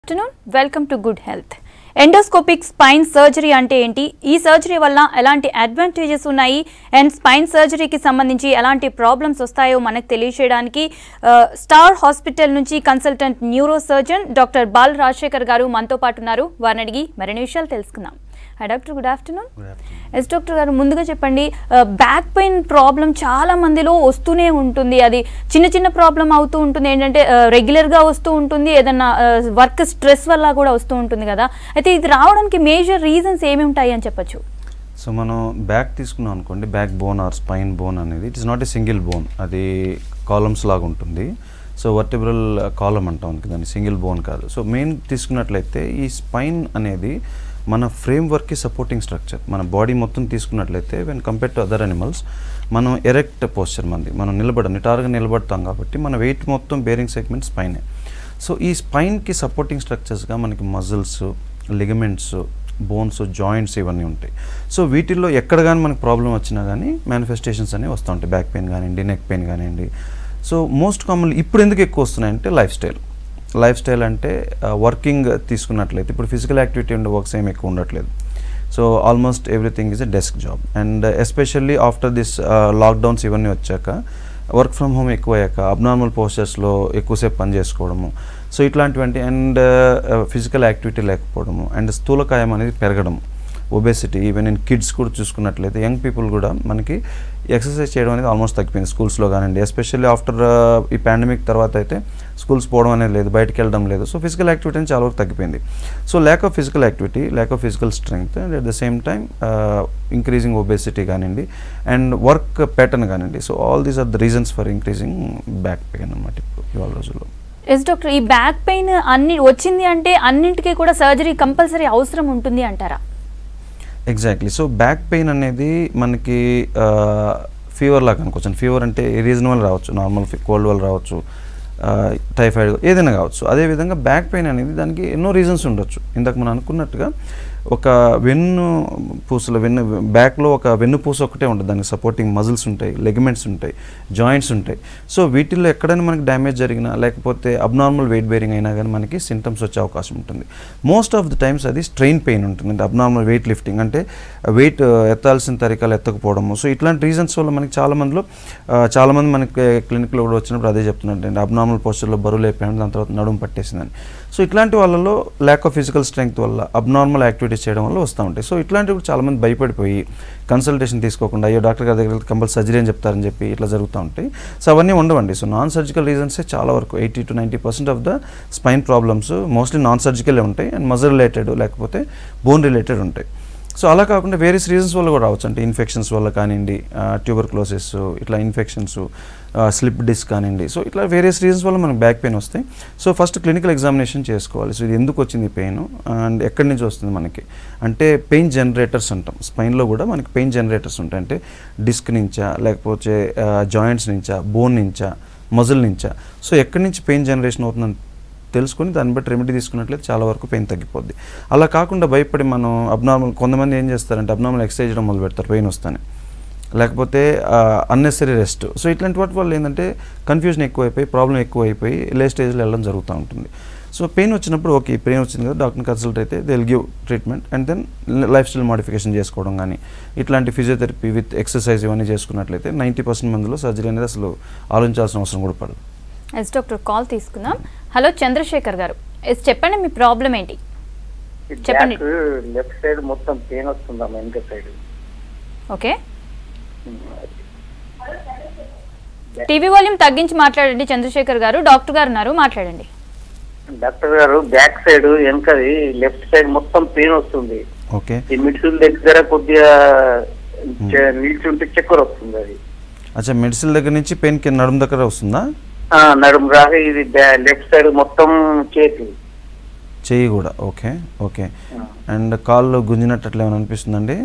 afternoon. Welcome to Good Health. Endoscopic spine surgery అంటే ఏంటి, ఈ సర్జరీ వల్ల ఎలాంటి అడ్వాంటేజెస్ ఉన్నాయి అండ్ స్పైన్ సర్జరీకి సంబంధించి ఎలాంటి ప్రాబ్లమ్స్ వస్తాయో మనకు తెలియజేయడానికి స్టార్ హాస్పిటల్ నుంచి consultant neuro surgeon doctor Bal Rajasekhar గారు మనతో పాటు ఉన్నారు. వారిని అడిగి మరిన్ని విషయాలు తెలుసుకుందాం. Doctor good afternoon. Yes doctor గారు, ముందుగా చెప్పండి, బ్యాక్ పెయిన్ ప్రాబ్లం చాలా మందిలో వస్తూనే ఉంటుంది. అది చిన్న చిన్న ప్రాబ్లం అవుతూ ఉంటుంది, ఏంటంటే రెగ్యులర్గా వస్తూ ఉంటుంది, ఏదన్నా వర్క్ స్ట్రెస్ వల్ల కూడా వస్తూ ఉంటుంది కదా. అయితే ఇది రావడానికి మేజర్ రీజన్స్ ఏమి ఉంటాయి అని చెప్పచ్చు? సో మనం బ్యాక్ తీసుకున్నాం అనుకోండి, back bone or spine bone అనేది it is not a single bone, అది కాలమ్స్ లాగా ఉంటుంది. సో వర్టిబ్రల్ కాలమ్ అంటాం దాన్ని, సింగిల్ బోన్ కాదు. సో మెయిన్ తీసుకున్నట్లయితే ఈ స్పైన్ అనేది మన ఫ్రేమ్ వర్క్కి సపోర్టింగ్ స్ట్రక్చర్. మన బాడీ మొత్తం తీసుకున్నట్లయితే when compare to other animals మనం ఎరెక్ట్ పోస్చర్ మనం నిటారుగా నిలబడతాం కాబట్టి మన వెయిట్ మొత్తం బేరింగ్ సెగ్మెంట్ స్పైనే. సో ఈ స్పైన్కి సపోర్టింగ్ స్ట్రక్చర్స్గా మనకి మజిల్స్, లిగమెంట్స్, బోన్స్, జాయింట్స్ ఇవన్నీ ఉంటాయి. సో వీటిల్లో ఎక్కడ కానీ మనకు ప్రాబ్లం వచ్చినా కానీ మేనిఫెస్టేషన్స్ అనేవి వస్తూ ఉంటాయి. బ్యాక్ పెయిన్ కానివ్వండి, నెక్ పెయిన్ కానివ్వండి. సో మోస్ట్ కామన్లీ ఇప్పుడు ఎందుకు ఎక్కువ వస్తున్నాయంటే లైఫ్ స్టైల్ అంటే వర్కింగ్ తీసుకున్నట్లయితే ఇప్పుడు ఫిజికల్ యాక్టివిటీ ఉండే వర్క్స్ ఏమి ఎక్కువ ఉండట్లేదు. So almost everything is a desk job. And especially after this lockdowns ఇవన్నీ వచ్చాక వర్క్ ఫ్రమ్ హోమ్ ఎక్కువ అయ్యాక అబ్నార్మల్ పోస్చర్స్లో ఎక్కువసేపు పని చేసుకోవడము, సో ఇట్లాంటివంటి అండ్ ఫిజికల్ యాక్టివిటీ లేకపోవడము అండ్ స్థూలకాయం అనేది పెరగడం, ఒబేసిటీ. ఈవెన్ ఇన్ కిడ్స్ కూడా చూసుకున్నట్లయితే యంగ్ పీపుల్ కూడా మనకి ఎక్సర్సైజ్ చేయడం అనేది ఆల్మోస్ట్ తగ్గిపోయింది స్కూల్స్లో కానివ్వండి. ఎస్పెషల్లీ ఆఫ్టర్ ఈ పాండమిక్ తర్వాత అయితే స్కూల్స్ పోవడం అనేది లేదు, బయటకు వెళ్ళడం లేదు. సో ఫిజికల్ యాక్టివిటీ అనేది చాలా వరకు తగ్గిపోయింది. So lack of physical activity, lack of physical strength and at the same time increasing obesity కానివ్వండి అండ్ వర్క్ ప్యాటర్న్ కానివ్వండి. So all these are the reasons for increasing back pain అన్నమాట ఇప్పుడు ఇవాళ రోజుల్లో. ఎస్ డాక్టర్, ఈ back pain అన్ని వచ్చింది అంటే అన్నింటికీ కూడా సర్జరీ కంపల్సరీ అవసరం ఉంటుంది అంటారా? ఎగ్జాక్ట్లీ. సో బ్యాక్ పెయిన్ అనేది మనకి ఫీవర్ లాగా అనుకోవచ్చు. ఫీవర్ అంటే ఏ రీజన్ వల్ల రావచ్చు, నార్మల్ కోల్డ్ వల్ల రావచ్చు, టైఫాయిడ్, ఏదైనా కావచ్చు. అదేవిధంగా బ్యాక్ పెయిన్ అనేది దానికి ఎన్నో రీజన్స్ ఉండొచ్చు. ఇందాక మనం అనుకున్నట్టుగా ఒక బ్యాక్లో ఒక వెన్నుపూస ఒకటే ఉంటుంది, దానికి సపోర్టింగ్ మజిల్స్ ఉంటాయి, లెగమెంట్స్ ఉంటాయి, జాయింట్స్ ఉంటాయి. సో వీటిల్లో ఎక్కడైనా మనకి డ్యామేజ్ జరిగినా లేకపోతే అబ్నార్మల్ వెయిట్ బేరింగ్ అయినా కానీ మనకి సింటమ్స్ వచ్చే అవకాశం ఉంటుంది. మోస్ట్ ఆఫ్ ది టైమ్స్ అది స్ట్రెయిన్ పెయిన్ ఉంటుంది, అంటే అబ్నార్మల్ వెయిట్ లిఫ్టింగ్, అంటే వెయిట్ ఎత్తాల్సిన తరీకాలు ఎత్తకపోవడము. సో ఇట్లాంటి రీజన్స్ వల్ల మనకి చాలామంది మనకి క్లినిక్లో కూడా వచ్చినప్పుడు అదే చెప్తున్నట్టు, అబ్నార్మల్ పోస్చర్లో బరువు లేపాను, దాని తర్వాత నడుము పట్టేసిందని. సో ఇట్లాంటి వాళ్ళలో ల్యాక్ ఆఫ్ ఫిజికల్ స్ట్రెంగ్త్ వల్ల, అబ్నార్మల్ యాక్టివిటీస్ చేయడం వల్ల వస్తూ ఉంటాయి. సో ఇట్లాంటివి చాలామంది భయపడిపోయి కన్సల్టేషన్ తీసుకోకుండా అయ్యో డాక్టర్ గారి దగ్గర కంపల్సరీ సర్జరీ అని చెప్తారని చెప్పి ఇట్లా జరుగుతూ ఉంటాయి. సో అవన్నీ ఉండవండి. సో నాన్ సర్జికల్ రీజన్సే చాలా వరకు 80 to 90% of the spine problems mostly non సర్జికలే ఉంటాయి అండ్ మజిల్ రిలేటెడ్ లేకపోతే బోన్ రిలేటెడ్ ఉంటాయి. సో అలా కాకుండా వేరియస్ రీజన్స్ వల్ల కూడా రావచ్చు, అంటే ఇన్ఫెక్షన్స్ వల్ల కానివ్వండి, ట్యూబర్క్లోసిస్, ఇట్లా ఇన్ఫెక్షన్స్, స్లిప్ డిస్క్ కానివ్వండి. సో ఇట్లా వేరియస్ రీజన్స్ వల్ల మనకు బ్యాక్ పెయిన్ వస్తాయి. సో ఫస్ట్ క్లినికల్ ఎగ్జామినేషన్ చేసుకోవాలి. సో ఇది ఎందుకు వచ్చింది పెయిన్ అండ్ ఎక్కడి నుంచి వస్తుంది మనకి అంటే పెయిన్ జనరేటర్స్ అంటాం. స్పైన్లో కూడా మనకి పెయిన్ జనరేటర్స్ ఉంటాయి, అంటే డిస్క్ నుంచా లేకపోతే జాయింట్స్ నుంచా, బోన్ నుంచా, మజిల్ నుంచా. సో ఎక్కడి నుంచి పెయిన్ జనరేషన్ అవుతుందని తెలుసుకొని దాన్ని బట్టి రెమెడీ తీసుకున్నట్లయితే చాలా వరకు పెయిన్ తగ్గిపోద్ది. అలా కాకుండా భయపడి మనం కొంతమంది ఏం చేస్తారంటే అబ్నార్మల్ ఎక్సర్సైజ్ చేయడం మొదలు పెడతారు పెయిన్ వస్తానే, లేకపోతే అన్నెసరీ రెస్ట్. సో ఇట్లాంటి వాటి వల్ల ఏంటంటే కన్ఫ్యూజన్ ఎక్కువైపోయి, ప్రాబ్లం ఎక్కువైపోయి లే స్టేజ్లో వెళ్ళడం జరుగుతూ ఉంటుంది. సో పెయిన్ వచ్చినప్పుడు ఓకే, పెయిన్ వచ్చింది కదా, డాక్టర్ని కన్సల్ట్ అయితే they will give treatment and then lifestyle modification చేసుకోవడం కానీ ఇట్లాంటి ఫిజియోథెరపీ విత్ ఎక్సర్సైజ్ ఇవన్నీ చేసుకున్నట్లయితే 90% మందిలో సర్జరీ అనేది అసలు ఆలోచించాల్సిన అవసరం కూడా పడదు. ఎస్ డాక్టర్, కాల్ తీసుకుందాం. హలో చంద్రశేఖర్ గారు, ఎస్ చెప్పండి, మీ ప్రాబ్లం ఏంటి చెప్పండి. లెఫ్ట్ సైడ్ మొత్తం పెయిన్ వస్తుందా, వెనక సైడ్? ఓకే, టీవీ వాల్యూమ్ తగ్గించి మాట్లాడండి చంద్రశేఖర్ గారు. డాక్టర్ గారు ఉన్నారు, మాట్లాడండి. డాక్టర్ గారు, బ్యాక్ సైడ్ వెనకది లెఫ్ట్ సైడ్ మొత్తం పెయిన్ వస్తుంది. ఓకే, ఈ మిడిల్ దగ్గర కొద్దిగా నిల్చుంటే చక్కెర వస్తుంది. అది అచ్చా, మిడిల్ దగ్గర నుంచి పెయిన్ కి నడుము దగ్గర వస్తుందా? నడుము రాగా ఇది లెఫ్ట్ సైడ్ మొత్తం చెయ్యి కూడా. Okay okay. అండ్ కాళ్ళు గుంజినట్టు అట్లా ఏమైనా అనిపిస్తుందండి?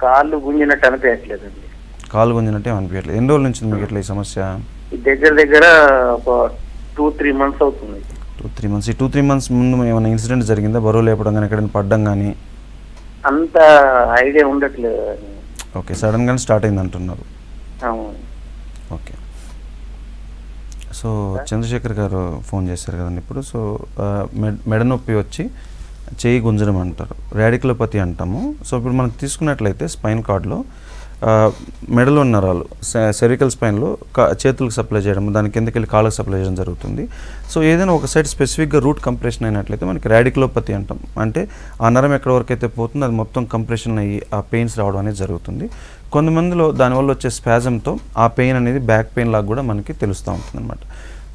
కాళ్ళు గుంజినట్టు అనిపించట్లేదండి. కాళ్ళు గుంజినట్టు అనిపించట్లేదు. ఎన్ని రోజుల నుంచి మీకు ఎట్లా ఈ సమస్య? దగ్గర ఒక 2-3 months అవుతుంది. 2-3 months. ఈ 2-3 months ముందు ఏమైనా ఇన్సిడెంట్ జరిగిందా? బరువు లేపడం కానీ, ఎక్కడైనా పడ్డం కానీ? అంత ఐడియా ఉండట్లేదు. ఓకే, సడన్ గానే స్టార్ట్ అయింది అంటున్నారు. అవును. ఓకే. సో చంద్రశేఖర్ గారు ఫోన్ చేశారు కదండి ఇప్పుడు. సో మెడ నొప్పి వచ్చి చేయి గుంజడం అంటారు, రాడికులోపతి అంటాము. సో ఇప్పుడు మనం తీసుకున్నట్లయితే స్పైన్ కార్డ్లో మెడలో నరాలు సెరికల్ స్పైన్లో చేతులకు సప్లై చేయడం, దాని కిందకి వెళ్ళి కాళ్ళకి సప్లై చేయడం జరుగుతుంది. సో ఏదైనా ఒక సైడ్ స్పెసిఫిక్గా రూట్ కంప్రెషన్ అయినట్లయితే మనకి రాడికులోపతి అంటాం. అంటే ఆ నరం ఎక్కడ వరకు అయితే పోతుందో అది మొత్తం కంప్రెషన్ అయ్యి ఆ పెయిన్స్ రావడం అనేది జరుగుతుంది. కొంతమందిలో దానివల్ల వచ్చే స్పాజంతో ఆ పెయిన్ అనేది బ్యాక్ పెయిన్ లాగా కూడా మనకి తెలుస్తూ ఉంటుంది అనమాట.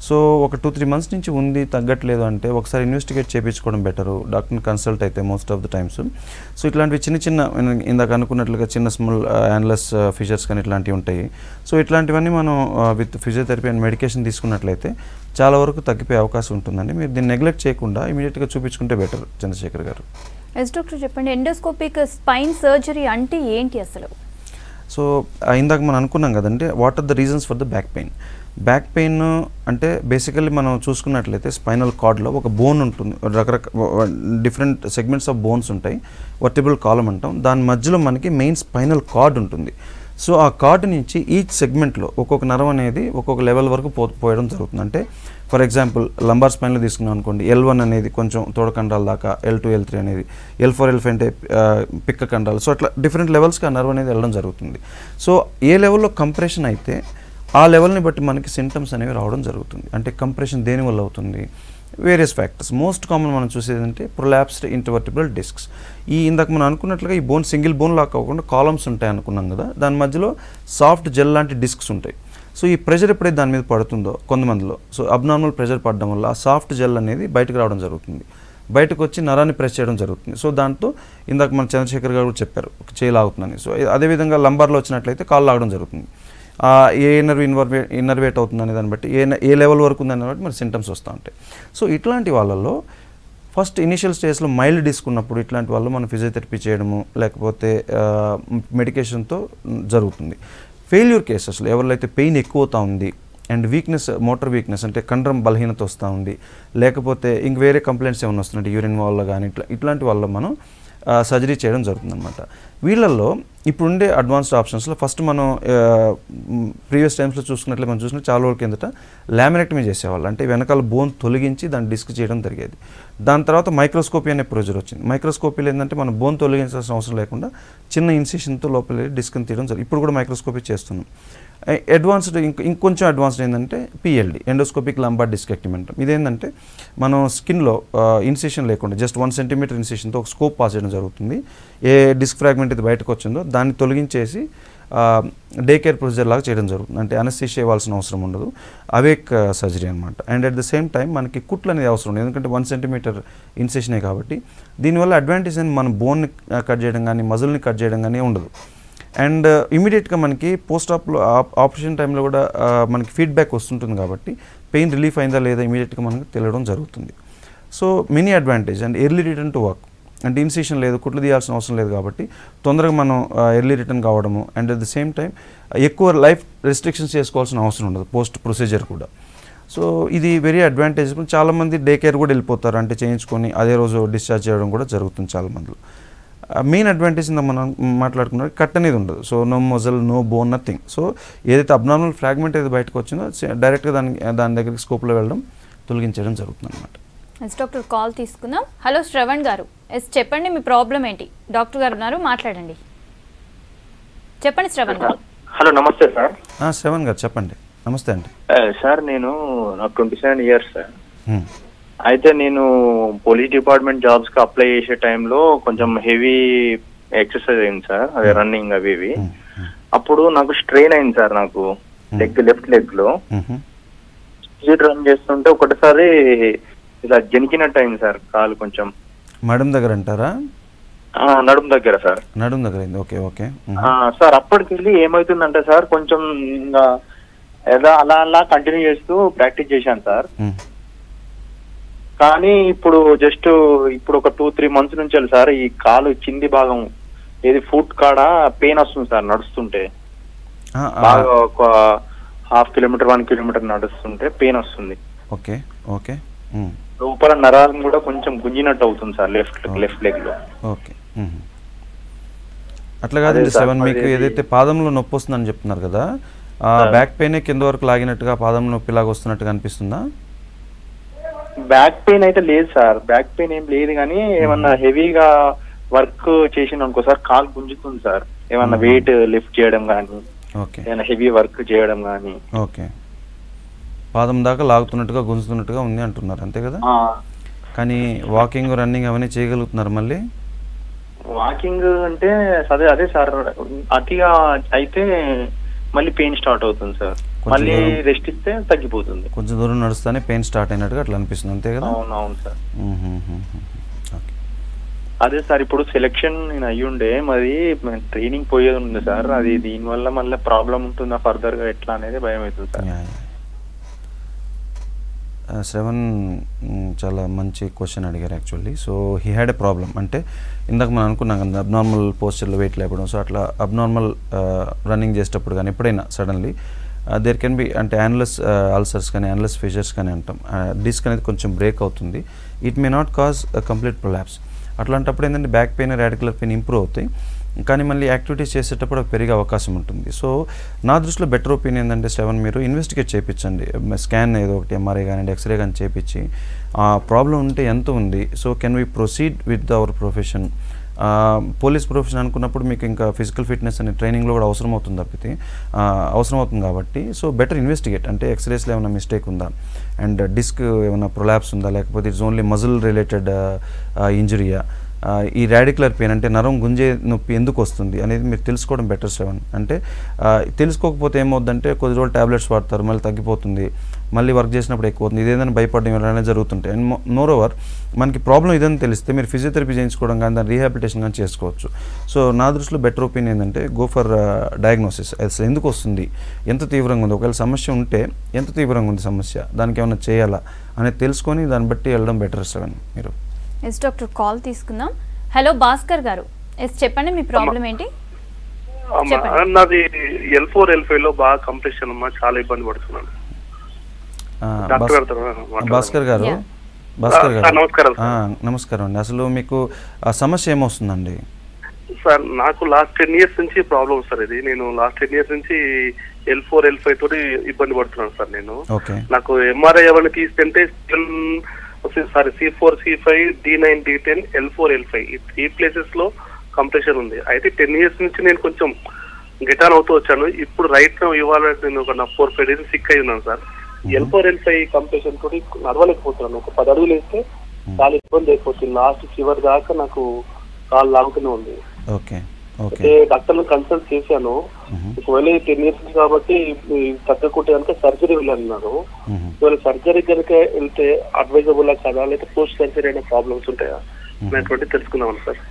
సో ఒక 2-3 మంత్స్ నుంచి ఉంది, తగ్గట్లేదు అంటే ఒకసారి ఇన్వెస్టిగేట్ చేయించుకోవడం బెటరు, డాక్టర్ని కన్సల్ట్ అయితే most of the times. So ఇట్లాంటివి చిన్న ఇందాక అనుకున్నట్లుగా చిన్న స్మాల్ యాన్లెస్ ఫిషర్స్ కానీ ఇట్లాంటివి ఉంటాయి. సో ఇట్లాంటివన్నీ మనం విత్ ఫిజియోథెరపీ అండ్ మెడికేషన్ తీసుకున్నట్లయితే చాలా వరకు తగ్గిపోయే అవకాశం ఉంటుందండి. మీరు దీన్ని నెగ్లెక్ట్ చేయకుండా ఇమీడియట్గా చూపించుకుంటే బెటర్. చంద్రశేఖర్ గారు. ఎస్ డాక్టర్ చెప్పండి, ఎండోస్కోపిక్ స్పైన్ సర్జరీ అంటే ఏంటి అసలు? సో ఇందాక మనం అనుకున్నాం కదండి, what are the reasons for the back pain. Back pain అంటే బేసికల్లీ మనం చూసుకున్నట్లయితే స్పైనల్ కార్డ్లో ఒక బోన్ ఉంటుంది, డిఫరెంట్ సెగ్మెంట్స్ ఆఫ్ బోన్స్ ఉంటాయి, వర్టిబ్రల్ కాలమ్ అంటాం. దాని మధ్యలో మనకి మెయిన్ స్పైనల్ కార్డ్ ఉంటుంది. సో ఆ కార్డ్ నుంచి ఈచ్ సెగ్మెంట్లో ఒక్కొక్క నరం అనేది ఒక్కొక్క లెవెల్ వరకు పోయడం జరుగుతుంది. అంటే ఫర్ ఎగ్జాంపుల్ లంబార్ స్పైన్లో తీసుకున్నాం అనుకోండి, L1 అనేది కొంచెం తోడకండాల దాకా, L2 L3 అనేది, L4 L5 అంటే పిక్క కండాలు. సో అట్లా డిఫరెంట్ లెవెల్స్కి ఆ నర్వ్ అనేది వెళ్ళడం జరుగుతుంది. సో ఏ లెవెల్లో కంప్రెషన్ అయితే ఆ లెవెల్ని బట్టి మనకి సింటమ్స్ అనేవి రావడం జరుగుతుంది. అంటే కంప్రెషన్ దేనివల్ల అవుతుంది, వేరియస్ ఫ్యాక్టర్స్. మోస్ట్ కామన్ మనం చూసేది అంటే ప్రొలాప్స్డ్ ఇంటర్వర్టిబ్రల్ డిస్క్స్. ఇందాక మనం అనుకున్నట్లుగా ఈ బోన్ సింగిల్ బోన్ లాగా కాకుండా కాలమ్స్ ఉంటాయి అనుకున్నాం కదా, దాని మధ్యలో సాఫ్ట్ జెల్ లాంటి డిస్క్స్ ఉంటాయి. సో ఈ ప్రెషర్ ఎప్పుడైతే దాని మీద పడుతుందో కొంతమందిలో, సో అబ్నార్మల్ ప్రెషర్ పడడం వల్ల ఆ సాఫ్ట్ జెల్ అనేది బయటకు రావడం జరుగుతుంది, బయటకు వచ్చి నరాన్ని ప్రెస్ చేయడం జరుగుతుంది. సో దాంతో ఇందాక మన చంద్రశేఖర్ గారు కూడా చెప్పారు చేయి లాగుతుందని. సో అదేవిధంగా లంబార్లో వచ్చినట్లయితే కాళ్ళు లాగడం జరుగుతుంది. ఏ నర్వ్ ఇన్నర్వేట్ అవుతుందనే దాన్ని బట్టి ఏ లెవెల్ వరకు ఉందని బట్టి మరి సింటమ్స్ వస్తూ ఉంటాయి. సో ఇట్లాంటి వాళ్ళల్లో ఫస్ట్ ఇనిషియల్ స్టేజ్లో మైల్డ్ డిస్క్ ఉన్నప్పుడు ఇట్లాంటి వాళ్ళు మనం ఫిజియోథెరపీ చేయడము లేకపోతే మెడికేషన్తో జరుగుతుంది. ఫెయిల్యూర్ కేసెస్లో ఎవరిలో పెయిన్ ఎక్కువ అవుతూ ఉంది అండ్ వీక్నెస్, మోటార్ వీక్నెస్ అంటే కండరం బలహీనత వస్తూ ఉంది, లేకపోతే ఇంక వేరే కంప్లైంట్స్ ఏమైనా వస్తున్నాయి యూరిన్ వల్ల కానీ ఇట్లాంటి వాళ్ళ మనం సర్జరీ చేయడం జరుగుతుందన్నమాట. వీళ్ళల్లో ఇప్పుడుండే అడ్వాన్స్డ్ ఆప్షన్స్లో ఫస్ట్ మనం ప్రీవియస్ టైమ్స్లో చూసుకున్నట్లయితే మనం చూసినట్టు చాలా రోజుల కిందట లామినెక్టమీ చేసేవాళ్ళు. అంటే వెనకాల బోన్ తొలగించి దాన్ని డిస్క్ చేయడం జరిగేది. దాని తర్వాత మైక్రోస్కోపీ అనే ప్రొసీజర్ వచ్చింది. మైక్రోస్కోపీలో ఏంటంటే మనం బోన్ తొలగించాల్సిన అవసరం లేకుండా చిన్న ఇన్సిషన్తో లోపల డిస్క్ని తీయడం జరిగింది. ఇప్పుడు కూడా మైక్రోస్కోపీ చేస్తున్నాం. అడ్వాన్స్డ్ ఇంకొంచెం అడ్వాన్స్డ్ ఏంటంటే PLD, ఎండోస్కోపిక్ లంబార్ డిస్కెక్టమీ అంటాం. ఇదేంటంటే మనం స్కిన్లో ఇన్సిషన్ లేకుండా జస్ట్ 1 సెంటీమీటర్ ఇన్సిషన్తో ఒక స్కోప్ పాస్ చేయడం జరుగుతుంది. ఏ డిస్క్ ఫ్రాగ్మెంట్ ఇది బయటకు వచ్చిందో దాన్ని తొలగించేసి డే కేర్ ప్రొసీజర్ లాగా చేయడం జరుగుతుంది. అంటే అనస్థీషియా ఇవ్వాల్సిన అవసరం ఉండదు, అవేక్ సర్జరీ అనమాట. And at the same time మనకి కుట్లు అనేది అవసరం ఉండదు, ఎందుకంటే 1 సెంటీమీటర్ ఇన్సిషనే కాబట్టి. దీనివల్ల అడ్వాంటేజ్ అని మన బోన్ని కట్ చేయడం కానీ మజిల్ని కట్ చేయడం కానీ ఉండదు. అండ్ ఇమీడియట్గా మనకి పోస్ట్ ఆపరేషన్ టైంలో కూడా మనకి ఫీడ్బ్యాక్ వస్తుంటుంది కాబట్టి పెయిన్ రిలీఫ్ అయిందా లేదా ఇమీడియట్గా మనకు తెలియడం జరుగుతుంది. So many advantage and early return to work. అంటే ఇన్సిషన్ లేదు, కుట్లు తీయాల్సిన అవసరం లేదు కాబట్టి తొందరగా మనం ఎర్లీ రిటర్న్ కావడము. And at the same time ఎక్కువ లైఫ్ రెస్ట్రిక్షన్స్ చేసుకోవాల్సిన అవసరం ఉండదు పోస్ట్ ప్రొసీజర్ కూడా. సో ఇది వెరీ అడ్వాంటేజ్. చాలామంది డే కేర్ కూడా వెళ్ళిపోతారు, అంటే చేయించుకొని అదే రోజు డిశ్చార్జ్ చేయడం కూడా జరుగుతుంది చాలామందిలో. మెయిన్ అడ్వాంటేజ్ మనం మాట్లాడుకున్నది కట్ అనేది ఉండదు. So no muscle, no bone, nothing. So ఏదైతే అబ్నార్మల్ ఫ్రాగ్మెంట్ ఏదైతే బయటకు వచ్చిందో డైరెక్ట్గా దాని దగ్గరికి స్కోప్లో వెళ్ళడం, తొలగించడం జరుగుతుంది అనమాట. డాక్టర్ కాల్ తీసుకుందాం. హలో శ్రవణ్ గారు, చెప్పండి మీ ప్రాబ్లం ఏంటి? డాక్టర్ గారు ఉన్నారు, మాట్లాడండి. చెప్పండి శ్రవణ్ గారు. హలో, నమస్తే సార్. శ్రవణ్ గారు చెప్పండి. నమస్తే అండి. సార్ నాకు 27 ఇయర్స్ సార్. అయితే నేను పోలీస్ డిపార్ట్మెంట్ జాబ్స్ కి అప్లై చేసే టైంలో కొంచెం హెవీ ఎక్సర్సైజ్ అయింది సార్, అదే రన్నింగ్ అవి ఇవి. అప్పుడు నాకు స్ట్రెయిన్ అయింది సార్, నాకు లెఫ్ట్ లెగ్ లో స్పీడ్ రన్ చేస్తుంటే ఒకటిసారి ఇలా జనికినట్టు అయింది సార్, కాలు కొంచెం. నడుం దగ్గర అంటారా? నడుము దగ్గర సార్. నడుము దగ్గర అయింది. Okay okay sir. అప్పటికెళ్ళి ఏమైతుందంటే సార్ కొంచెం ఏదో అలా అలా కంటిన్యూ చేస్తూ ప్రాక్టీస్ చేశాను సార్. కానీ ఇప్పుడు ఒక 2-3 మంత్స్ నుంచి సార్ ఈ కాలు కింది భాగం ఏది ఫుట్ కాడ పెయిన్ వస్తుంది సార్ నడుస్తుంటే. బాగా ఒక 1/2 కిలోమీటర్ 1 కిలోమీటర్ నడుస్తుంటే పెయిన్ వస్తుంది. Okay okay. లోపల నరాలు కూడా కొంచెం గుంజినట్టు అవుతుంది సార్ లెఫ్ట్ లెగ్ లో. ఓకే. అట్లా కాదండి సెవెన్, మీకు ఏదైతే పాదంలో నొప్పి వస్తుందని చెప్తున్నారు కదా, బ్యాక్ పెయిన్ కింద వరకు లాగినట్టుగా పాదం నొప్పిలాగా వస్తున్నట్టుగా అనిపిస్తుందా? బ్యాక్ పెయిన్ అయితే లేదు సార్, బ్యాక్ పెయిన్ ఏం లేదు, కానీ ఏమన్నా హెవీగా వర్క్ చేసిన అనుకో సార్ కాలు గుంజుతుంది సార్, ఏమన్నా వెయిట్ లిఫ్ట్ చేయడం కానీ, ఏమన్నా హెవీ వర్క్ చేయడం కానీ. ఓకే, పాదం దాకా లాగుతున్నట్టుగా గుంజుతున్నట్టుగా ఉంది అంటున్నారు, అంతే కదా? కానీ వాకింగ్ రన్నింగ్ అవన్నీ చేయగలుగుతున్నారు? మళ్ళీ వాకింగ్ అంటే అదే సార్, అతిగా అయితే మళ్ళీ పెయిన్ స్టార్ట్ అవుతుంది సార్, మళ్ళీ రెస్ట్ ఇస్తే తగ్గిపోతుంది. కొంచెం దూరం నడుస్తానే పెయిన్ స్టార్ట్ అయినట్టుగా అట్లా అనిపిస్తుంది, అంతే కదా? అవును సార్. అదే సార్, ఇప్పుడు సెలెక్షన్ నేను అయ్యుండే, మరి ట్రైనింగ్ పోయేది ఉంది సార్, అది దీనివల్ల మళ్ళీ ప్రాబ్లం ఉంటుందా ఫర్దర్ గా ఎట్లా అనేది భయం అవుతుంది సార్. శ్రవణ్ చాలా మంచి క్వశ్చన్ అడిగారు actually. So he had a problem, అంటే ఇందాక మనం అనుకున్నాం కదా అబ్నార్మల్ పోస్చర్లో వెయిట్ లేపడం. సో అట్లా అబ్నార్మల్ రన్నింగ్ చేసేటప్పుడు కానీ ఎప్పుడైనా సడన్లీ దేర్ కెన్ బి అంటే యాన్యులస్ అల్సర్స్ కానీ యాన్యులస్ ఫిషర్స్ కానీ అంటాం, డిస్క్ అనేది కొంచెం బ్రేక్ అవుతుంది. It may not cause complete prolapse. అట్లాంటప్పుడు ఏంటంటే బ్యాక్ పెయిన్ రాడికులర్ పెయిన్ ఇంప్రూవ్ అవుతాయి, కానీ మళ్ళీ యాక్టివిటీస్ చేసేటప్పుడు పెరిగే అవకాశం ఉంటుంది. సో నా దృష్టిలో బెటర్ ఒపీనియన్ ఏంటంటే శ్రవణ్, మీరు ఇన్వెస్టిగేట్ చేయించండి, స్కాన్ ఏదో ఒకటి ఎంఆర్ఐ కానివ్వండి ఎక్స్రే కానీ చేయించి ఆ ప్రాబ్లం ఉంటే ఎంత ఉంది, so can we proceed with our profession. Police profession అనుకున్నప్పుడు మీకు ఇంకా ఫిజికల్ ఫిట్నెస్ అనే ట్రైనింగ్లో కూడా అవసరం అవుతుంది తప్పితే అవసరం అవుతుంది కాబట్టి, సో బెటర్ ఇన్వెస్టిగేట్. అంటే ఎక్స్రేస్లో ఏమైనా మిస్టేక్ ఉందా, అండ్ డిస్క్ ఏమైనా ప్రొలాప్స్ ఉందా, లేకపోతే ఇట్స్ ఓన్లీ మజిల్ రిలేటెడ్ ఇంజురీయా, ఈ రాడికులర్ పెయిన్ అంటే నరం గుంజే నొప్పి ఎందుకు వస్తుంది అనేది మీరు తెలుసుకోవడం బెటర్ శ్రవణ్. అంటే తెలుసుకోకపోతే ఏమవుద్దంటే కొద్ది రోజులు ట్యాబ్లెట్స్ వాడతారు, మళ్ళీ తగ్గిపోతుంది, మళ్ళీ వర్క్ చేసినప్పుడు ఎక్కువ అవుతుంది, ఇదేదైనా భయపడడం ఇలానే జరుగుతుంటాయి. అండ్ మోర్ ఓవర్ మనకి ప్రాబ్లం ఇదని తెలిస్తే మీరు ఫిజియోథెరపీ చేయించుకోవడం కానీ దాని రీహాబిలిటేషన్ కానీ చేసుకోవచ్చు. సో నా దృష్టిలో బెటర్ ఒపీనియన్ ఏంటంటే గో ఫర్ డయాగ్నోసిస్. అసలు ఎందుకు వస్తుంది, ఎంత తీవ్రంగా ఉంది, ఒకవేళ సమస్య ఉంటే ఎంత తీవ్రంగా ఉంది సమస్య, దానికి ఏమైనా చేయాలా అనేది తెలుసుకొని దాన్ని బట్టి వెళ్ళడం బెటర్ శ్రవణ్ మీరు. ఎస్ డాక్టర్, కాల్ తీసుకుందాం. హలో భాస్కర్ గారు, ఎస్ చెప్పండి మీ ప్రాబ్లం ఏంటి? నాది L4 L5 లో బాగా కంప్రెషన్ అమ్మా, చాలా ఇబ్బంది పడుతున్నాను. భాస్కర్ గారు నమస్కారం అండి. అసలు మీకు సమస్య ఏమొస్తుందండి? సార్ నాకు లాస్ట్ 10 years నుంచి ప్రాబ్లం సార్ ఇది. నేను లాస్ట్ 10 years నుంచి L4 L5 తోటి ఇబ్బంది పడుతున్నాను సార్. నేను నాకు ఎంఆర్ఐ ఎవరిని తీస్తుంటే C4 C5 D9 D10 L4 L5 ఈ 3 ప్లేసెస్ లో కంప్రెషన్ ఉంది. అయితే 10 years నుంచి నేను కొంచెం గెటాన్ అవుతూ వచ్చాను. ఇప్పుడు రైట్ నౌ ఇవాళ నేను ఒక 4-5 days సిక్ అయి ఉన్నాను సార్. L4 L5 కంప్రెషన్ తోటి నడవలేకపోతున్నాను. ఒక 10 అడుగులు వేస్తే చాలా ఇబ్బంది అయిపోతుంది. లాస్ట్ చివరి దాకా నాకు కాలు లాగుతూనే ఉంది. అయితే డాక్టర్ కన్సల్ట్ చేశాను. ఒకవేళ 10 years కాబట్టి తగ్గకుంటే కనుక సర్జరీ వెళ్ళాను. ఒకవేళ సర్జరీ కనుక వెళ్తే అడ్వైజబుల్ కదా, లేకపోతే పోస్ట్ సర్జరీ అయినా ప్రాబ్లమ్స్ ఉంటాయా అనేటువంటి తెలుసుకుందామని సార్.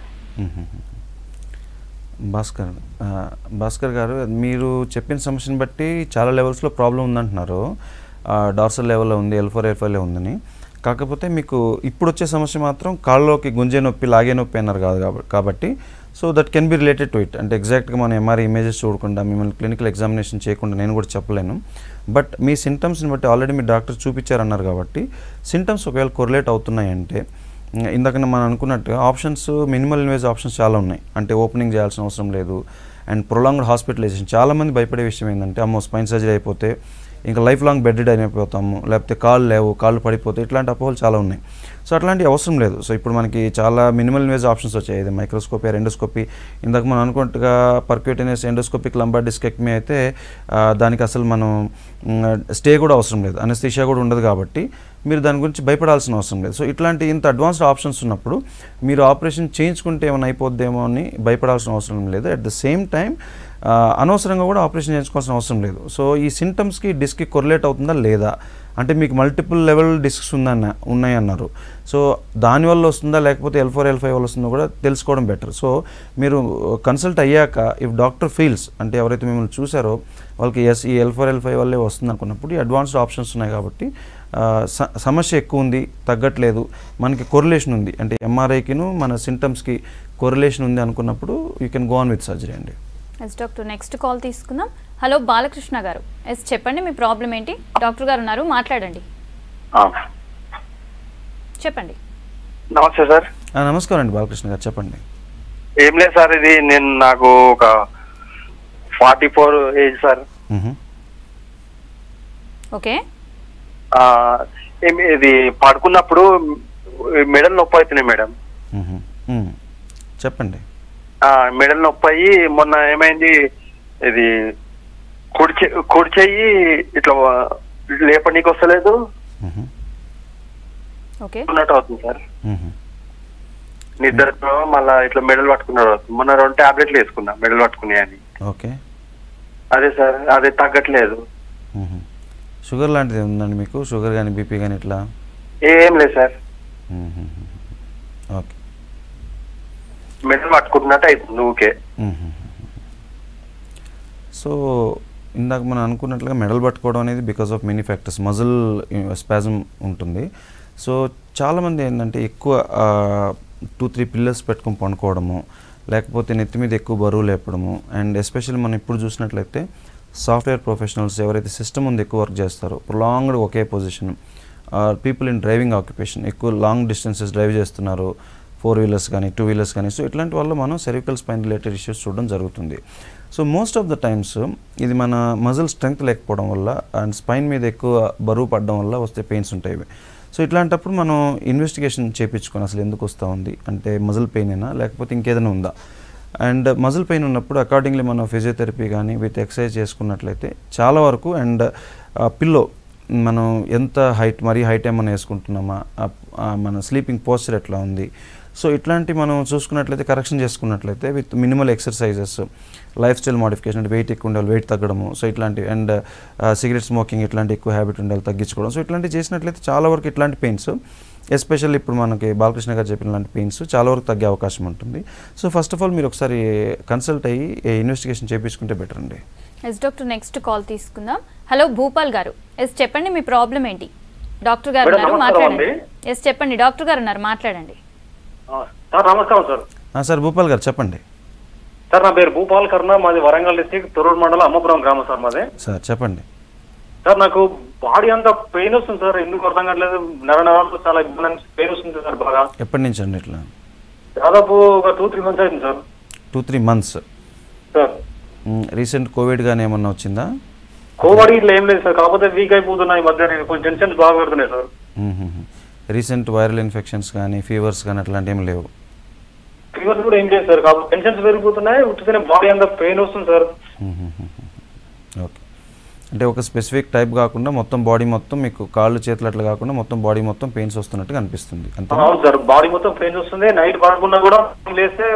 భాస్కర్ గారు, మీరు చెప్పిన సమస్యను బట్టి చాలా లెవెల్స్లో ప్రాబ్లం ఉందంటున్నారు. డార్సల్ లెవెల్లో ఉంది, L4 L5లో ఉందని. కాకపోతే మీకు ఇప్పుడు వచ్చే సమస్య మాత్రం కాళ్ళలోకి గుంజే నొప్పి లాగే నొప్పి అన్నారు కాదు కాబట్టి so that can be related to it. అంటే ఎగ్జాక్ట్గా మనం ఎంఆర్ఐ ఇమేజెస్ చూడకుండా మిమ్మల్ని క్లినికల్ ఎగ్జామినేషన్ చేయకుండా నేను కూడా చెప్పలేను. బట్ మీ సింటమ్స్ని బట్టి ఆల్రెడీ మీ డాక్టర్ చూపించారన్నారు కాబట్టి సింటమ్స్ ఒకవేళ కొరిలేట్ అవుతున్నాయంటే ఇందాక మనం అనుకున్నట్టుగా ఆప్షన్స్ మినిమల్ ఇన్వేజ్ ఆప్షన్స్ చాలా ఉన్నాయి. అంటే ఓపెనింగ్ చేయాల్సిన అవసరం లేదు అండ్ ప్రొలాంగ్డ్ హాస్పిటలైజేషన్. చాలామంది భయపడే విషయం ఏంటంటే అమ్మో స్పైన్ సర్జరీ అయిపోతే ఇంకా లైఫ్ లాంగ్ బెడ్ రిడ్ అయిపోతాము, లేకపోతే కాళ్ళు లేవు, కాళ్ళు పడిపోతే, ఇట్లాంటి అపోహలు చాలా ఉన్నాయి. సో అట్లాంటి అవసరం లేదు. సో ఇప్పుడు మనకి చాలా మినిమల్ ఇన్వేజ్ ఆప్షన్స్ వచ్చాయి. ఇది మైక్రోస్కోపీ, ఎండోస్కోపీ. ఇందాక మనం అనుకున్నట్టుగా పర్క్యూటేనియస్ ఎండోస్కోపిక్ లంబార్ డిస్కెక్టమీ అయితే దానికి అసలు మనం స్టే కూడా అవసరం లేదు, అనస్థీషియా కూడా ఉండదు కాబట్టి మీరు దాని గురించి భయపడాల్సిన అవసరం లేదు. సో ఇట్లాంటి ఇంత అడ్వాన్స్డ్ ఆప్షన్స్ ఉన్నప్పుడు మీరు ఆపరేషన్ చేయించుకుంటే ఏమైనా అయిపోద్దేమో అని భయపడాల్సిన అవసరం లేదు. అట్ ద సేమ్ టైం అనవసరంగా కూడా ఆపరేషన్ చేయించుకోవాల్సిన అవసరం లేదు. సో ఈ సింటమ్స్కి డిస్క్కి కొరిలేట్ అవుతుందా లేదా, అంటే మీకు మల్టిపుల్ లెవెల్ డిస్క్స్ ఉన్నాయన్నారు. సో దానివల్ల వస్తుందా లేకపోతే L4 L5 వల్ల వస్తుందో కూడా తెలుసుకోవడం బెటర్. సో మీరు కన్సల్ట్ అయ్యాక ఇఫ్ డాక్టర్ ఫీల్స్, అంటే ఎవరైతే మిమ్మల్ని చూసారో వాళ్ళకి ఎస్ ఈ L4 L5 వల్లే వస్తుంది అనుకున్నప్పుడు ఈ అడ్వాన్స్డ్ ఆప్షన్స్ ఉన్నాయి కాబట్టి సమస్య ఎక్కువ ఉంది, తగ్గట్లేదు, మనకి కొరిలేషన్ ఉంది, అంటే ఎంఆర్ఐకిను మన సింటమ్స్కి కొరిలేషన్ ఉంది అనుకున్నప్పుడు you can go on with surgery అండి. ఎస్ డాక్టర్, నెక్స్ట్ కాల్ తీసుకుందాం. హలో బాలకృష్ణ గారు, ఎస్ చెప్పండి మీ ప్రాబ్లం ఏంటి? డాక్టర్ గారు ఉన్నారు, మాట్లాడండి. చెప్పండి. నమస్తే సార్. నమస్కారం అండి బాలకృష్ణ గారు, చెప్పండి. ఏం లేదు సార్, ఇది నాకు ఒక 44 ఏజ్ సార్. ఓకే. ఇది పడుకున్నప్పుడు మెడల్ నొప్పి అవుతున్నాయి మేడం. చెప్పండి. మెడల్ నొప్పి అయ్యి మొన్న ఏమైంది, ఇది కుడి చెయ్యి ఇట్లా లేపనీకి వస్తలేదు, ఉన్నట్టు అవుతుంది సార్. నిద్రతో మళ్ళా ఇట్లా మెడల్ పట్టుకున్నారు. మొన్న 2 టాబ్లెట్లు వేసుకున్నా మెడల్ పట్టుకున్నాయని. ఓకే. అదే సార్, అదే తగ్గట్లేదు. షుగర్ లాంటిది ఉందండి మీకు? షుగర్ కానీ బీపీ కానీ ఇట్లా ఏం లేదు సార్. ఓకే. మెడల్ పట్టుకుంటున్నట్టు అవుతుంది ఊకే. సో ఇందాక మనం అనుకున్నట్లుగా మెడల్ పట్టుకోవడం అనేది because of many factors, muscle spasm ఉంటుంది. సో చాలామంది ఏంటంటే ఎక్కువ 2-3 పిల్లర్స్ పెట్టుకొని పండుకోవడము, లేకపోతే నెత్తి మీద ఎక్కువ బరువు లేపడము, అండ్ ఎస్పెషల్లీ మనం ఇప్పుడు చూసినట్లయితే సాఫ్ట్వేర్ ప్రొఫెషనల్స్ ఎవరైతే సిస్టమ్ ముందు ఎక్కువ వర్క్ చేస్తారో, prolonged okay position, people in driving occupation, ఎక్కువ లాంగ్ డిస్టెన్సెస్ డ్రైవ్ చేస్తున్నారు, 4 వీలర్స్ కానీ 2 వీలర్స్ కానీ. సో ఇట్లాంటి వల్ల మనం సెర్వికల్ స్పైన్ రిలేటెడ్ ఇష్యూస్ చూడడం జరుగుతుంది. So most of the times ఇది మన మజిల్ స్ట్రెంగ్త్ లేకపోవడం వల్ల అండ్ స్పైన్ మీద ఎక్కువ బరువు పడడం వల్ల వస్తే పెయిన్స్ ఉంటాయి. సో ఇట్లాంటప్పుడు మనం ఇన్వెస్టిగేషన్ చేయించుకొని అసలు ఎందుకు వస్తూ ఉంది అంటే మజిల్ పెయిన్ అయినా లేకపోతే ఇంకేదైనా ఉందా, అండ్ మజిల్ పెయిన్ ఉన్నప్పుడు అకార్డింగ్లీ మనం ఫిజియోథెరపీ కానీ విత్ ఎక్సర్సైజ్ చేసుకున్నట్లయితే చాలా వరకు, అండ్ పిల్లో మనం ఎంత హైట్, మరీ హైట్ ఏమైనా వేసుకుంటున్నామా, మన స్లీపింగ్ పోస్చర్ ఎట్లా ఉంది, సో ఇట్లాంటి మనం చూసుకున్నట్లయితే కరెక్షన్ చేసుకున్నట్లయితే with minimal exercises, life style modification, అంటే వెయిట్ ఎక్కువ ఉండాలి, వెయిట్ తగ్గడము, సో ఇట్లాంటివి, అండ్ సిగరెట్ స్మోకింగ్ ఇట్లాంటి ఎక్కువ హ్యాబిట్ ఉండాలి తగ్గించుకోవడం. సో ఇట్లాంటివి చేసినట్లయితే చాలా వరకు ఇట్లాంటి పెయిన్స్, ఎస్పెషల్లీ ఇప్పుడు మనకి బాలకృష్ణ గారు చెప్పిన లాంటి పెయిన్స్ చాలా వరకు తగ్గే అవకాశం ఉంటుంది. సో ఫస్ట్ ఆఫ్ ఆల్ మీరు ఒకసారి కన్సల్ట్ అయ్యి ఇన్వెస్టిగేషన్ చేయించుకుంటే బెటర్ అండి. ఎస్ డాక్టర్, నెక్స్ట్ కాల్ తీసుకుందాం. హలో భూపాల్ గారు, ఎస్ చెప్పండి మీ ప్రాబ్లం ఏంటి? డాక్టర్ గారు ఉన్నారు మాట్లాడండి. ఎస్ చెప్పండి, డాక్టర్ గారు ఉన్నారు మాట్లాడండి. సార్ నమస్కారం సార్. సార్ భూపాల్ గారు చెప్పండి. సార్ నా పేరు భూపాల్ కర్ణ, మాది వరంగల్ డిస్ట్రిక్ట్ తొర్రూరు మండలం అమ్మపురం గ్రామం సార్ మాది. సార్ చెప్పండి. సార్ నాకు బాడీ అంతా పెయిన్ వస్తుంది సార్, ఎందుకు అర్థం కావట్లేదు, నరాలు చాలా ఇబ్బంది, పెయిన్ వస్తుంది సార్ బాగా. ఎప్పటి నుంచి అండి ఇట్లా? దాదాపు ఒక 2-3 months అయింది sir. 2-3 months sir. Recent Covid గానీ ఏమన్నా వచ్చిందా? కోవిడ్ ఇట్లా ఏం లేదు సార్, కాకపోతే వీక్ అయిపోతున్నాయి ఈ మధ్య, కొంచెం టెన్షన్స్ బాగా పెడుతున్నాయి సార్. రీసెంట్ వైరల్ ఇన్ఫెక్షన్స్ కానీ ఫీవర్స్ కానీ అట్లాంటి ఏం లేవు? ఫీవర్స్ కూడా ఏం లేదు సార్, కాకపోతే టెన్షన్స్ పెరిగిపోతున్నాయి, ఉట్టితేనే బాడీ అంతా పెయిన్ వస్తుంది సార్. ఓకే. అంటే ఒక స్పెసిఫిక్ టైప్ కాకుండా మొత్తం బాడీ మొత్తం మీకు కాళ్ళు చేతులు అట్లా కాకుండా మొత్తం బాడీ మొత్తం పెయిన్స్ వస్తున్నట్టుగా అనిపిస్తుంది అంతే? అవును సార్, బాడీ మొత్తం పెయిన్స్ వస్తుంది. నైట్ పడుకున్నా కూడా లేస్తే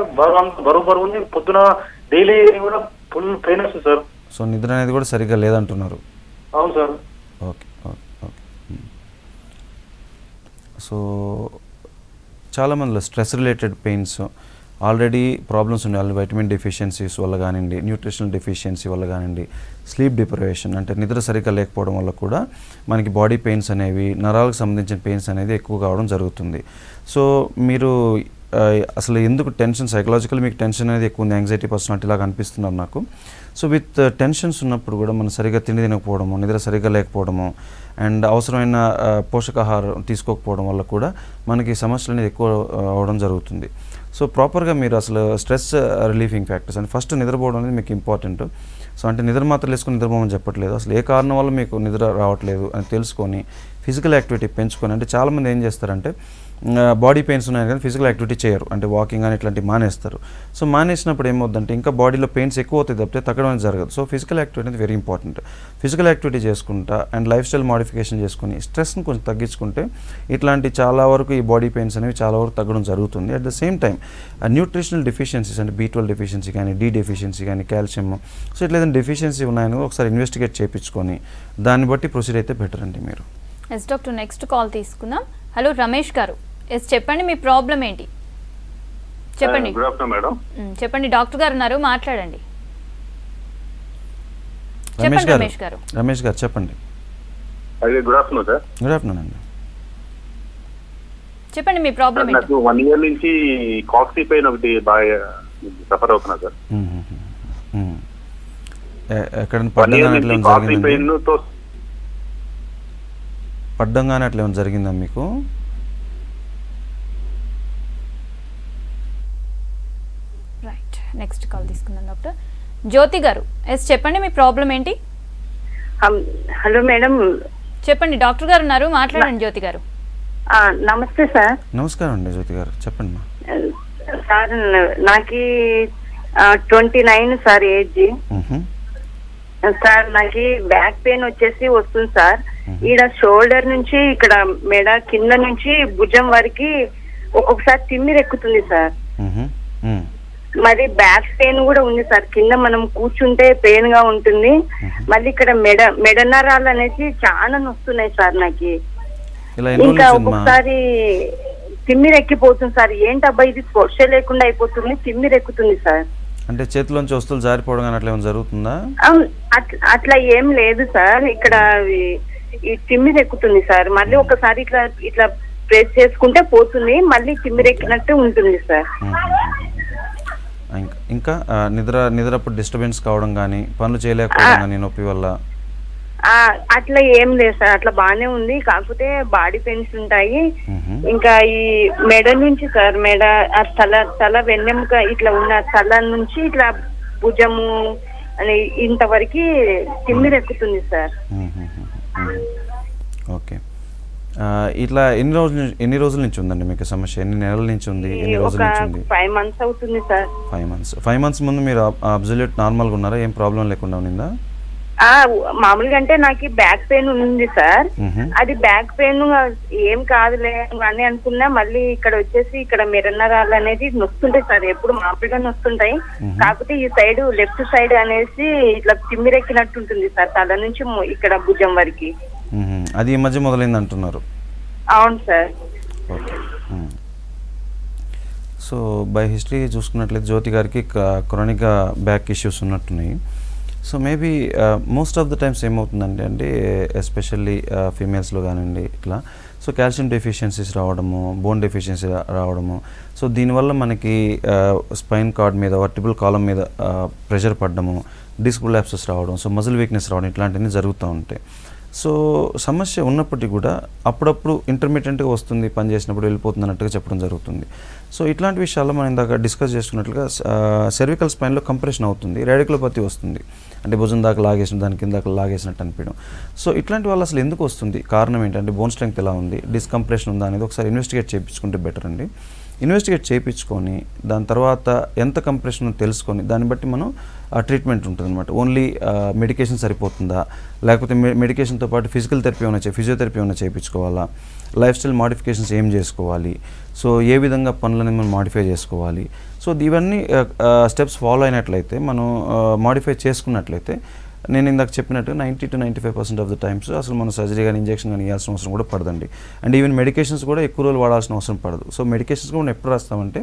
బరువు ఉంది, పొద్దున డైలీ కూడా ఫుల్ పెయిన్ వస్తుంది సార్. సో నిద్ర అనేది కూడా సరిగ్గా లేదంటున్నారు? అవును sir. Okay okay okay. So చాలామందిలో stress related pains already problems ఉండాలి, వైటమిన్ డెఫిషియన్సీస్ వల్ల కానివ్వండి, న్యూట్రిషనల్ డెఫిషియన్సీ వల్ల కానివ్వండి, స్లీప్ డిప్రైవేషన్ అంటే నిద్ర సరిగ్గా లేకపోవడం వల్ల కూడా మనకి బాడీ పెయిన్స్ అనేవి, నరాలకు సంబంధించిన పెయిన్స్ అనేది ఎక్కువ కావడం జరుగుతుంది. సో మీరు అసలు ఎందుకు టెన్షన్, సైకలాజికల్ మీకు టెన్షన్ అనేది ఎక్కువ ఉంది, యాంగ్జైటీ పర్సనాలిటీ లాగా అనిపిస్తున్నారు నాకు. సో విత్ టెన్షన్స్ ఉన్నప్పుడు కూడా మనం సరిగ్గా తిండి తినకపోవడము, నిద్ర సరిగ్గా లేకపోవడము, అండ్ అవసరమైన పోషకాహారం తీసుకోకపోవడం వల్ల కూడా మనకి సమస్యలు అనేది ఎక్కువ అవడం జరుగుతుంది. సో ప్రాపర్గా మీరు అసలు స్ట్రెస్ రిలీఫింగ్ ఫ్యాక్టర్స్ అంటే ఫస్ట్ నిద్రపోవడం అనేది మీకు ఇంపార్టెంట్. సో అంటే నిద్ర మాత్రం వేసుకొని నిద్రపోమని చెప్పట్లేదు, అసలు ఏ కారణం వల్ల మీకు నిద్ర రావట్లేదు అని తెలుసుకొని ఫిజికల్ యాక్టివిటీ పెంచుకొని, అంటే చాలామంది ఏం చేస్తారంటే బాడీ పెయిన్స్ ఉన్నాయి కానీ ఫిజికల్ యాక్టివిటీ చేయరు, అంటే వాకింగ్ అని ఇట్లాంటివి మానేస్తారు. సో మానేసినప్పుడు ఏమవుతుందంటే ఇంకా బాడీలో పెయిన్స్ ఎక్కువ అవుతాయి తప్పితే తగ్గడం అనేది జరగదు. సో ఫిజికల్ యాక్టివిటీ అనేది వెరీ ఇంపార్టెంట్. ఫిజికల్ యాక్టివిటీ చేసుకుంటా అండ్ లైఫ్ స్టైల్ మోడిఫికేషన్ చేసుకుని స్ట్రెస్ని కొంచెం తగ్గించుకుంటే ఇట్లాంటి చాలా వరకు ఈ బాడీ పెయిన్స్ అనేవి చాలా వరకు తగ్గడం జరుగుతుంది. At the same time nutritional deficiencies అంటే B12 డెఫిషియన్సీ కానీ, D డెఫిషియన్సీ కానీ, కాల్షియం, సో ఇట్లా ఏదైనా డెఫిషియన్సీ ఉన్నాయని ఒకసారి ఇన్వెస్టిగేట్ చేయించుకొని దాన్ని బట్టి ప్రొసీడ్ అయితే బెటర్ అండి మీరు. ఎస్ డాక్టర్, నెక్స్ట్ కాల్ తీసుకుందాం. హలో రమేష్ గారు, ఎస్ చెప్పండి మీ ప్రాబ్లం ఏంటి? చెప్పండి. Good afternoon madam. చెప్పండి, డాక్టర్ గారు ఉన్నారు మాట్లాడండి. రమేష్ గారు చెప్పండి. Good afternoon sir. Good afternoon అండి, చెప్పండి మీ ప్రాబ్లం ఏంటి? నాకు 1 year నుంచి కాక్సీ పెయిన్ ఒకటి బాగా సఫర్ అవుతున్నా సార్. ఎక్కడైనా పడ్డంగానే అట్లా ఏమైనా జరిగిందా మీకు? రైట్, నెక్స్ట్ కాల్ తీసుకుందాం డాక్టర్. జ్యోతి గారు, ఎస్ చెప్పండి మీ ప్రాబ్లం ఏంటి? Hello madam. చెప్పండి, డాక్టర్ గారు ఉన్నారు, మాట్లాడండి జ్యోతి గారు. నమస్తే సార్. నమస్కారం అండి జ్యోతి గారు, చెప్పండి మా. సార్ నాకు 29 సార్ ఏజ్. సార్ నాకు బ్యాక్ పెయిన్ వస్తుంది సార్. ఈడ షోల్డర్ నుంచి ఇక్కడ మెడ కింద నుంచి భుజం వరకు ఒక్కొక్కసారి తిమ్మిరెక్కుతుంది సార్. మరి బ్యాక్ పెయిన్ కూడా ఉంది సార్. కింద మనం కూర్చుంటే పెయిన్ గా ఉంటుంది. మళ్ళీ ఇక్కడ మెడ నరాలు అనేసి చాలా నొస్తున్నాయి సార్ నాకు. ఇంకా ఒక్కొక్కసారి తిమ్మిరెక్కిపోతుంది సార్. ఏంటబ్బా ఇది స్పర్శ లేకుండా అయిపోతుంది, తిమ్మిరెక్కుతుంది సార్. అంటే చేతిలోంచి వస్తువులు జారిపోవడం కానీ అట్లా ఏమైనా జరుగుతుందా? అట్లా ఏం లేదు సార్. ఇక్కడ ఈ తిమ్మిరెక్కుతుంది సార్. మళ్ళీ ఒకసారి ఇట్లా ఇట్లా ప్రెస్ చేసుకుంటే పోతుంది, మళ్ళీ తిమ్మిరెక్కినట్టు ఉంటుంది సార్. ఇంకా నిద్రప్పుడు డిస్టర్బెన్స్ కావడం కానీ, పనులు చేయలేకపోవడం కానీ నొప్పి వల్ల? అట్లా ఏం లేదు సార్, అట్లా బానే ఉంది. కాకపోతే బాడీ పెయిన్స్ ఉంటాయి. ఇంకా ఈ మెడ నుంచి సార్, మెడ తల వెన్నెముక ఇట్లా ఉన్న తల నుంచి ఇట్లా భుజము అని ఇంతవరకు తిమ్మిరెక్కుతుంది సార్. ఓకే, ఇట్లా ఎన్ని రోజుల నుంచి ఉందండి మీకు సమస్య? ఎన్ని నెలల నుంచి ఉంది? ఎన్ని రోజుల నుంచి ఉంది? 5 months అవుతుంది సార్. 5 months ముందు మీరు అబ్సల్యూట్ నార్మల్గా ఉన్నారా? ఏం ప్రాబ్లం లేకుండా ఉందా? మామూలుగా అంటే నాకు బ్యాక్ పెయిన్ ఉంది సార్. అది బ్యాక్ పెయిన్ ఏం కాదులే అని అనుకున్నా. మళ్ళీ ఇక్కడ వచ్చేసి ఇక్కడ మెరనరాలు అనేది నొస్తుంటాయి సార్. ఎప్పుడు మామూలుగా నొస్తుంటాయి. కాకపోతే ఈ సైడ్ లెఫ్ట్ సైడ్ అనేసి ఇట్లా తిమ్మిరెక్కినట్టు ఉంటుంది సార్, తల నుంచి ఇక్కడ భుజం వరకు. అది ఈ మధ్య మొదలైంది అంటున్నారు? అవును sir. Okay, so by history చూసుకున్నట్లయితే జ్యోతి గారికి క్రానిక్ బ్యాక్ ఇష్యూస్ ఉన్నట్టున్నాయి. So maybe most of the times ఏమవుతుందంటే అండి, ఎస్పెషల్లీ ఫీమేల్స్లో కానివ్వండి ఇట్లా, సో కాల్షియం డెఫిషియన్సీస్ రావడము, బోన్ డెఫిషియన్సీ రావడము, సో దీనివల్ల మనకి స్పైన్ కార్డ్ మీద, వర్టిబుల్ కాలం మీద ప్రెషర్ పడడము, డిస్క్ ప్రొలాప్సెస్ రావడం, సో మజిల్ వీక్నెస్ రావడం, ఇట్లాంటివన్నీ జరుగుతూ ఉంటాయి. సో సమస్య ఉన్నప్పటికీ కూడా అప్పుడప్పుడు ఇంటర్మీడియట్గా వస్తుంది, పని చేసినప్పుడు వెళ్ళిపోతుంది అన్నట్టుగా చెప్పడం జరుగుతుంది. సో ఇట్లాంటి విషయాల్లో మనం ఇందాక డిస్కస్ చేసుకున్నట్లుగా సెర్వికల్ స్పైన్లో కంప్రెషన్ అవుతుంది, రేడికులోపతి వస్తుంది, అంటే భుజం దాకా లాగేసిన దాని కింద లాగేసినట్టు అనిపించడం. సో ఇట్లాంటి వాళ్ళు అసలు ఎందుకు వస్తుంది, కారణం ఏంటంటే బోన్ స్ట్రెంగ్త్ ఎలా ఉంది, డిస్కంప్రెషన్ ఉందా అనేది ఒకసారి ఇన్వెస్టిగేట్ చేయించుకుంటే బెటర్ అండి. ఇన్వెస్టిగేట్ చేయించుకొని దాని తర్వాత ఎంత కంప్రెషన్ తెలుసుకొని దాన్ని బట్టి మనం ట్రీట్మెంట్ ఉంటుంది అనమాట. ఓన్లీ మెడికేషన్ సరిపోతుందా, లేకపోతే మెడికేషన్తో పాటు ఫిజికల్ థెరపీ ఏమైనా ఫిజియోథెరపీ ఏమైనా చేయించుకోవాలా, లైఫ్ స్టైల్ మాడిఫికేషన్స్ ఏం చేసుకోవాలి, సో ఏ విధంగా పనులని మనం మాడిఫై చేసుకోవాలి. సో ఇవన్నీ స్టెప్స్ ఫాలో అయినట్లయితే, మనం మాడిఫై చేసుకున్నట్లయితే, నేను ఇందాక చెప్పినట్టు 90 to 95% ఆఫ్ ద టైమ్స్ అసలు మనం సర్జరీ కానీ ఇంజెక్షన్ కానీ ఇవ్వాల్సిన అవసరం కూడా పడదండి. అండ్ ఈవెన్ మెడికేషన్స్ కూడా ఎక్కువ రోజులు వాడాల్సిన అవసరం పడదు. సో మెడికేషన్స్ కూడా మనం ఎప్పుడు రాస్తామంటే,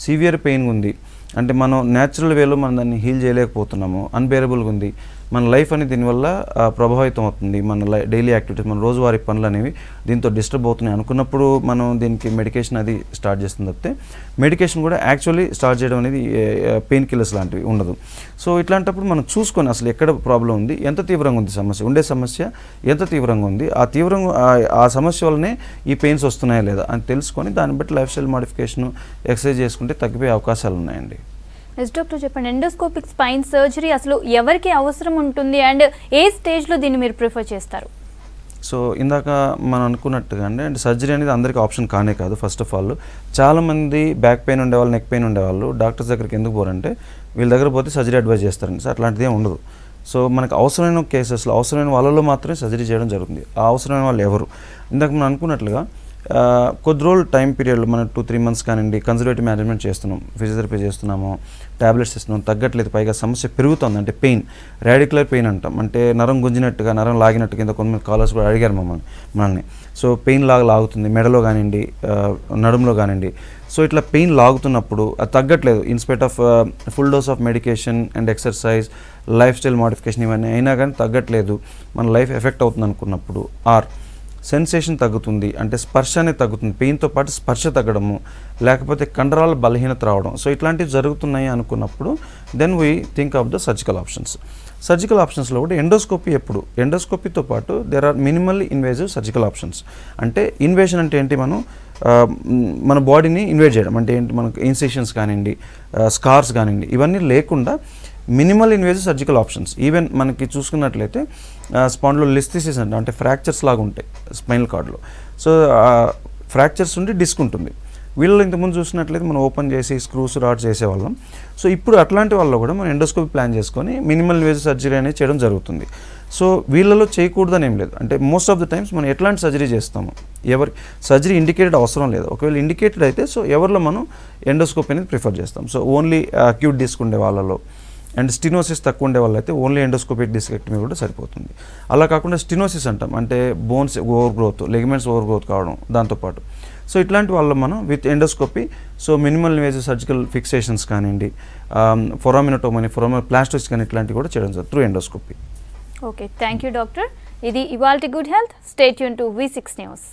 సివియర్ పెయిన్ ఉంది అంటే మనం న్యాచురల్ వేలో మనం దాన్ని హీల్ చేయలేకపోతున్నాము, అన్బేరబుల్గా ఉంది, మన లైఫ్ అనేది దీనివల్ల ప్రభావితం అవుతుంది, మన డైలీ యాక్టివిటీస్, మన రోజువారీ పనులు అనేవి దీంతో డిస్టర్బ్ అవుతున్నాయి అనుకున్నప్పుడు మనం దీనికి మెడికేషన్ అది స్టార్ట్ చేస్తుంది తప్పితే మెడికేషన్ కూడా యాక్చువల్లీ స్టార్ట్ చేయడం అనేది పెయిన్ కిల్లర్స్ లాంటివి ఉండదు. సో ఇట్లాంటప్పుడు మనం చూసుకొని అసలు ఎక్కడ ప్రాబ్లం ఉంది, ఎంత తీవ్రంగా ఉంది సమస్య ఎంత తీవ్రంగా ఉంది, ఆ సమస్య వల్లనే ఈ పెయిన్స్ వస్తున్నాయా లేదా అని తెలుసుకొని దాన్ని బట్టి లైఫ్ స్టైల్ మాడిఫికేషన్ ఎక్సర్సైజ్ చేసుకుంటే తగ్గిపోయే అవకాశాలు ఉన్నాయండి. ఎస్ డాక్టర్, చెప్పండి, ఎండోస్కోపిక్ స్పైన్ సర్జరీ అసలు ఎవరికి అవసరం ఉంటుంది అండ్ ఏ స్టేజ్లో దీన్ని మీరు ప్రిఫర్ చేస్తారు? సో ఇందాక మనం అనుకున్నట్టుగా అండి సర్జరీ అనేది అందరికీ ఆప్షన్ కానే కాదు. ఫస్ట్ ఆఫ్ ఆల్ చాలామంది బ్యాక్ పెయిన్ ఉండేవాళ్ళు, నెక్ పెయిన్ ఉండేవాళ్ళు డాక్టర్స్ దగ్గరికి ఎందుకు పోరంటే వీళ్ళ దగ్గర పోతే సర్జరీ అడ్వైజ్ చేస్తారండి. సో అట్లాంటిది ఏమి ఉండదు. సో మనకు అవసరమైన కేసెస్లో అవసరమైన వాళ్ళలో మాత్రమే సర్జరీ చేయడం జరుగుతుంది. ఆ అవసరమైన వాళ్ళు ఎవరు? ఇందాక మనం అనుకున్నట్లుగా కొద్ది రోజులు టైం పీరియడ్లో మనం 2-3 months కానివ్వండి కన్జర్వేటివ్ మేనేజ్మెంట్ చేస్తున్నాం, ఫిజియోథెరపీ చేస్తున్నాము, ట్యాబ్లెట్స్ ఇస్తున్నాం, తగ్గట్లేదు, పైగా సమస్య పెరుగుతుంది. అంటే పెయిన్, రాడిక్యులర్ పెయిన్ అంటాం, అంటే నరం గుంజినట్టుగా, నరం లాగినట్టుగా. కింద కొంతమంది కాలర్స్ కూడా అడిగారు మనల్ని. సో పెయిన్ లాగుతుంది మెడలో కానివ్వండి, నడుములో కానివ్వండి. సో ఇట్లా పెయిన్ లాగుతున్నప్పుడు అది తగ్గట్లేదు, in spite of full dose of medication and exercise, life style modification ఇవన్నీ అయినా కానీ తగ్గట్లేదు, మన లైఫ్ ఎఫెక్ట్ అవుతుంది అనుకున్నప్పుడు, ఆర్ సెన్సేషన్ తగ్గుతుంది అంటే స్పర్శ అనేది తగ్గుతుంది, పెయిన్తో పాటు స్పర్శ తగ్గడము, లేకపోతే కండరాల బలహీనత రావడం, సో ఇట్లాంటివి జరుగుతున్నాయి అనుకున్నప్పుడు then we think of the surgical options. Surgical ఆప్షన్స్లో కూడా ఎండోస్కోపీతో పాటు there are minimally invasive surgical options. అంటే ఇన్వేషన్ అంటే ఏంటి, మన బాడీని ఇన్వేట్ చేయడం అంటే ఏంటి, మనకు ఇన్సిషన్స్ కానివ్వండి, స్కార్స్ కానివ్వండి, ఇవన్నీ లేకుండా minimal invasive surgical options. Even మనకి చూసుకున్నట్లయితే స్పాండిలోలిస్థెసిస్ అంటే ఫ్రాక్చర్స్ లాగా ఉంటాయి స్పైనల్ కార్డ్లో. సో ఫ్రాక్చర్స్ ఉండి డిస్క్ ఉంటుంది. వీళ్ళు ఇంతకుముందు చూసినట్లయితే మనం ఓపెన్ చేసి స్క్రూస్ రాడ్స్ చేసేవాళ్ళం. సో ఇప్పుడు అట్లాంటి వాళ్ళు కూడా మనం ఎండోస్కోపీ ప్లాన్ చేసుకొని మినిమల్ ఇన్వేజివ్ సర్జరీ అనేది చేయడం జరుగుతుంది. సో వీళ్ళలో చేయకూడదని ఏం లేదు. అంటే మోస్ట్ ఆఫ్ ద టైమ్స్ మనం ఎట్లాంటి సర్జరీ చేస్తాము, ఎవరి సర్జరీ ఇండికేటెడ్ అవసరం లేదు. ఒకవేళ ఇండికేటెడ్ అయితే సో ఎవరిలో మనం ఎండోస్కోపీ అనేది ప్రిఫర్ చేస్తాం. సో ఓన్లీ అక్యూట్ డిస్క్ ఉండే వాళ్ళలో అండ్ స్టినోసిస్ తక్కువ ఉండే వాళ్ళైతే ఓన్లీ ఎండోస్కోపిక్ డిస్కెక్టమీ కూడా సరిపోతుంది. అలా కాకుండా స్టినోసిస్ అంటాం, అంటే bones over growth, ligaments over growth కావడం దాంతోపాటు. సో ఇట్లాంటి వాళ్ళు మనం with endoscopy so minimal invasive surgical fixations కానివ్వండి, ఫొరామినోటోమీ, ప్లాస్టోసిస్ కానీ ఇట్లాంటివి కూడా చేయడం జరుగుతుంది through endoscopy. Okay, thank you doctor. ఇది ఇవాల్టి good health. Stay tune to V6 news.